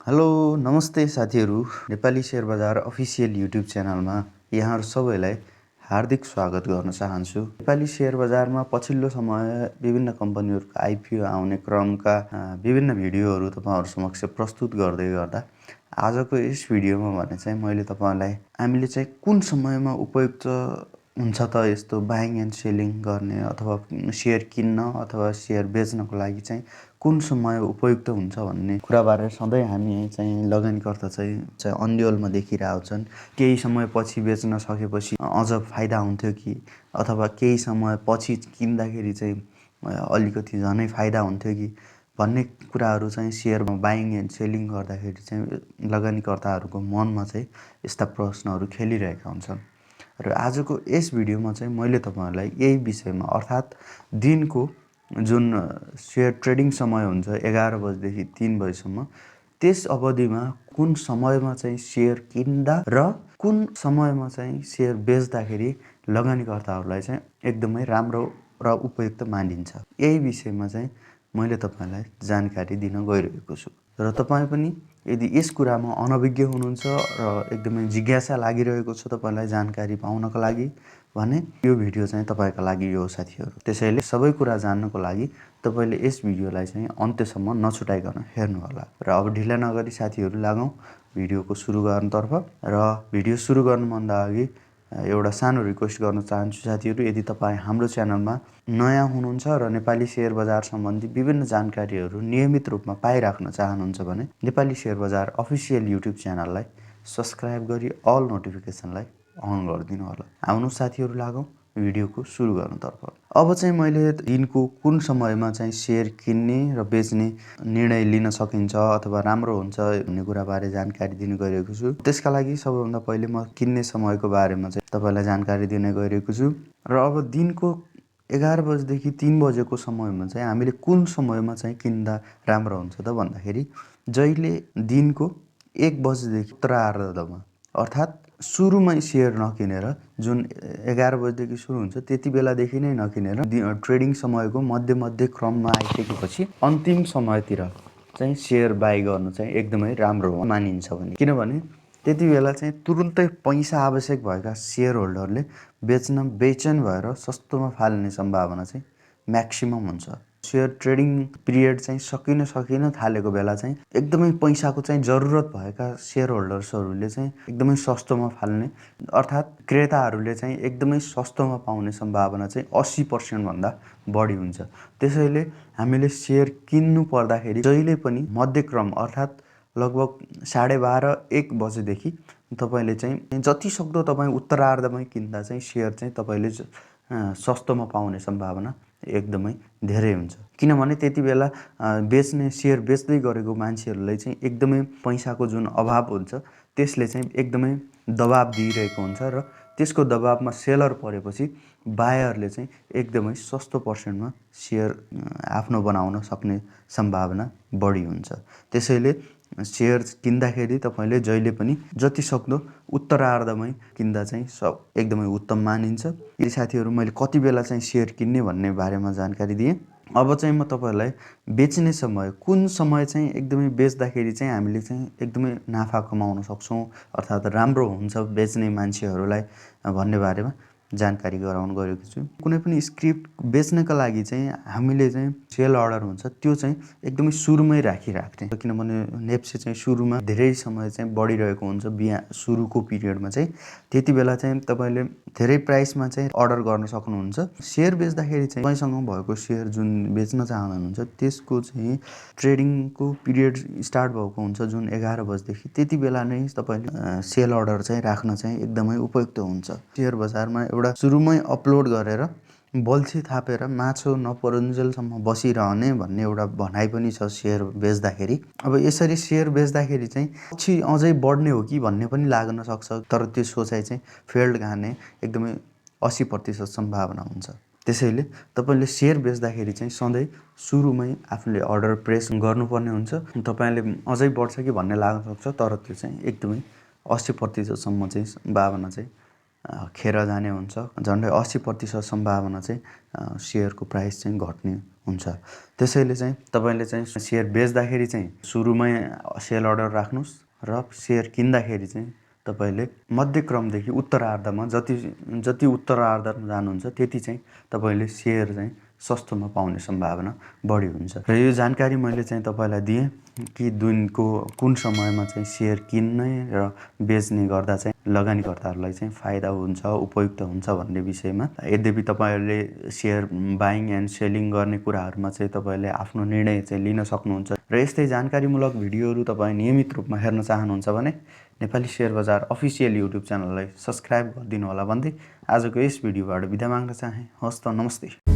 Hello नमस्ते साथीहरू। Nepali share बजार अफिसियल युट्युब च्यानलमा यहाँहरू सबैलाई हार्दिक स्वागत गर्न चाहन्छु। नेपाली शेयर बजारमा पछिल्लो समय विभिन्न कम्पनीहरूको आइपिओ आउने क्रमका विभिन्न भिडियोहरू तपाईहरु समक्ष प्रस्तुत गर्दै गर्दा आजको यस भिडियोमा भने चाहिँ मैले तपाईलाई हामीले चाहिँ कुन समयमा उपयुक्त हुन्छ त यस्तो बाइङ एन्ड सेलिङ गर्ने अथवा शेयर किन्न अथवा शेयर बेच्नको लागि चाहिँ कुन समय उपयुक्त हुन्छ भन्ने कुराबारे सधैँ हामी चाहिँ लगानीकर्ता चाहिँ अन्यलमा देखिरहेका छन्। केही समय पछि बेच्न सकेपछि अझ फाइदा हुन्थ्यो कि अथवा केही समय पछि किन्दाखेरि चाहिँ अलिकति झनै फाइदा हुन्थ्यो कि भन्ने कुराहरू चाहिँ शेयरमा बाइङ एन्ड सेलिङ गर्दाखेरि चाहिँ लगानीकर्ताहरूको मनमा चाहिँ यस्ता प्रश्नहरू खेलिरहेका हुन्छन्। र आजको यस भिडियोमा चाहिँ मैले तपाईहरुलाई यही विषयमा अर्थात् दिनको जुन शेयर ट्रेडिङ समय हुन्छ 11 बजेदेखि 3 बजेसम्म त्यस अवधिमा कुन समयमा चाहिँ शेयर किन्दा र कुन समयमा चाहिँ शेयर बेच्दाखेरि लगानीकर्ताहरूलाई चाहिँ एकदमै राम्रो र उपयुक्त मानिन्छ, यही विषयमा चाहिँ मैले तपाईलाई जानकारी दिन गइरहेको छु। र तपाई पनि यदि यस कुरामा अनभिज्ञ हुनुहुन्छ र एकदमै जिज्ञासा लागिरहेको छ तपाईलाई जानकारी पाउनको लागि भने यो भिडियो चाहिँ तपाईका लागि हो साथीहरु। त्यसैले सबै कुरा जान्नको लागि तपाईले यस भिडियोलाई चाहिँ अन्त्यसम्म नछुटाइकन हेर्नु होला। र अब ढिला नगरी साथीहरु लागौं भिडियोको सुरु गर्नतर्फ। र भिडियो सुरु गर्नुभन्दा अघि एउटा सानो रिक्वेस्ट गर्न चाहन्छु साथीहरु, यदि तपाई हाम्रो च्यानलमा नयाँ हुनुहुन्छ र नेपाली शेयर बजार सम्बन्धी विभिन्न जानकारीहरु नियमित रूपमा पाइराख्न चाहनुहुन्छ भने नेपाली शेयर बजार अफिसियल युट्युब च्यानललाई सब्स्क्राइब गरी अल नोटिफिकेसनलाई अन गरिदिनु होला। आउनु साथीहरु लागौं भिडियोको सुरु गर्नतर्फ। अब चाहिँ मैले दिनको कुन समयमा चाहिँ शेयर किन्ने र बेच्ने निर्णय लिन सकिन्छ अथवा राम्रो हुन्छ भन्ने कुराबारे जानकारी दिन गइरहेको छु। त्यसका लागि सबैभन्दा पहिले म किन्ने समयको बारेमा चाहिँ तपाईलाई जानकारी दिन गइरहेको छु। र अब दिनको 11 बजेदेखि 3 बजेको समयमा चाहिँ हामीले कुन समयमा चाहिँ किन्दा राम्रो हुन्छ त भन्दाखेरि जहिले दिनको 1 बजेदेखि उत्तरार्धमा अर्थात् सुरुमै शेयर नकिनेर जुन 11 बजेदेखि सुरु हुन्छ त्यति बेलादेखि नै नकिनेर ट्रेडिङ समयको मध्य क्रममा आइसकेपछि अन्तिम समयतिर चाहिँ शेयर बाइ गर्नु चाहिँ एकदमै राम्रो मानिन्छ भने, किनभने त्यति बेला चाहिँ तुरुन्तै पैसा आवश्यक भएका शेयर होल्डरले बेच्न बेचैन भएर सस्तोमा फाल्ने सम्भावना चाहिँ म्याक्सिमम हुन्छ। शेयर ट्रेडिङ पिरियड चाहिँ सकिन थालेको बेला चाहिँ एकदमै पैसाको चाहिँ जरुरत भएका शेयर होल्डर्सहरूले चाहिँ एकदमै सस्तोमा फाल्ने अर्थात् क्रेताहरूले चाहिँ एकदमै सस्तोमा पाउने सम्भावना चाहिँ 80% भन्दा बढी हुन्छ। त्यसैले हामीले शेयर किन्नु पर्दाखेरि जहिले पनि मध्यक्रम अर्थात् लगभग 12:30 1 बजेदेखि तपाईले चाहिँ जति सक्दो तपाई उत्तरार्धमै किन्दा चाहिँ शेयर चाहिँ तपाईले सस्तोमा पाउने सम्भावना एकदमै धेरै हुन्छ। किनभने त्यति बेला बेच्ने शेयर बेच्दै गरेको मान्छेहरूलाई चाहिँ एकदमै पैसाको जुन अभाव हुन्छ त्यसले चाहिँ एकदमै दबाब दिइरहेको हुन्छ र त्यसको दबाबमा सेलर परेपछि बायरले चाहिँ एकदमै सस्तो पर्सेन्टमा शेयर आफ्नो बनाउन सक्ने सम्भावना बढी हुन्छ। त्यसैले शेयर किन्दाखेरि तपाईले जहिले पनि जति सक्दो उत्तरार्धमै किन्दा चाहिँ एकदमै उत्तम मानिन्छ। यी साथीहरु मैले कति बेला चाहिँ शेयर किन्ने भन्ने बारेमा जानकारी दिएँ। अब चाहिँ म तपाईहरुलाई बेच्ने समय कुन समय चाहिँ एकदमै बेच्दाखेरि चाहिँ हामीले चाहिँ एकदमै नाफा कमाउन सक्छौं अर्थात् राम्रो हुन्छ बेच्ने मान्छेहरुलाई भन्ने बारेमा जानकारी गराउन गएको छु। कुनै पनि स्क्रिप्ट बेच्नका लागि चाहिँ हामीले चाहिँ सेल अर्डर हुन्छ त्यो चाहिँ एकदमै सुरुमै राख्ने, किनभने नेप्से चाहिँ सुरुमा धेरै समय चाहिँ बढिरहेको हुन्छ सुरुको पिरियडमा चाहिँ त्यति बेला चाहिँ तपाईले धेरै प्राइसमा चाहिँ अर्डर गर्न सक्नुहुन्छ। शेयर बेच्दाखेरि चाहिँ तपाईसँग भएको शेयर जुन बेच्न चाहनुहुन्छ त्यसको चाहिँ ट्रेडिङको पिरियड स्टार्ट भएको हुन्छ जुन 11 बजेदेखि त्यति बेला नै तपाईले सेल अर्डर चाहिँ राख्न चाहिँ एकदमै उपयुक्त हुन्छ। शेयर बजारमा एउटा सुरुमै अपलोड गरेर बल्छी थापेर माछो नपरुन्जेलसम्म बसिरहने भन्ने एउटा भनाइ पनि छ शेयर बेच्दाखेरि। अब यसरी शेयर बेच्दाखेरि चाहिँ पछि अझै बढ्ने हो कि भन्ने पनि लाग्न सक्छ, तर त्यो सोचाइ चाहिँ फेल्ड खाने एकदमै 80% सम्भावना हुन्छ। त्यसैले तपाईले शेयर बेच्दाखेरि चाहिँ सधैँ सुरुमै आफूले अर्डर प्रेस गर्नुपर्ने हुन्छ। तपाईले अझै बढ्छ कि भन्ने लाग्न सक्छ, तर त्यो चाहिँ एकदमै 80% सम्म चाहिँ सम्भावना चाहिँ खेर जाने हुन्छ। झन्डै 80% सम्भावना चाहिँ सेयरको प्राइस चाहिँ घट्ने हुन्छ। त्यसैले चाहिँ तपाईँले चाहिँ सेयर बेच्दाखेरि चाहिँ सुरुमै सेल अर्डर राख्नुहोस् र सेयर किन्दाखेरि चाहिँ तपाईँले मध्यक्रमदेखि उत्तरार्धमा जति उत्तरार्धमा जानुहुन्छ त्यति चाहिँ तपाईँले सेयर चाहिँ सस्तोमा पाउने सम्भावना बढी हुन्छ। र यो जानकारी मैले चाहिँ तपाईँलाई दिएँ कि दिनको कुन समयमा चाहिँ सेयर किन्ने र बेच्ने गर्दा चाहिँ लगानीकर्ताहरूलाई चाहिँ फाइदा हुन्छ, उपयुक्त हुन्छ भन्ने विषयमा। यद्यपि तपाईँहरूले सेयर बाइङ एन्ड सेलिङ गर्ने कुराहरूमा चाहिँ तपाईँले आफ्नो निर्णय चाहिँ लिन सक्नुहुन्छ। र यस्तै जानकारीमूलक भिडियोहरू तपाईँ नियमित रूपमा हेर्न चाहनुहुन्छ भने नेपाली सेयर बजार अफिसियल युट्युब च्यानललाई सब्सक्राइब गरिदिनु होला भन्दै आजको यस भिडियोबाट बिदा माग्न चाहे। हस्त नमस्ते।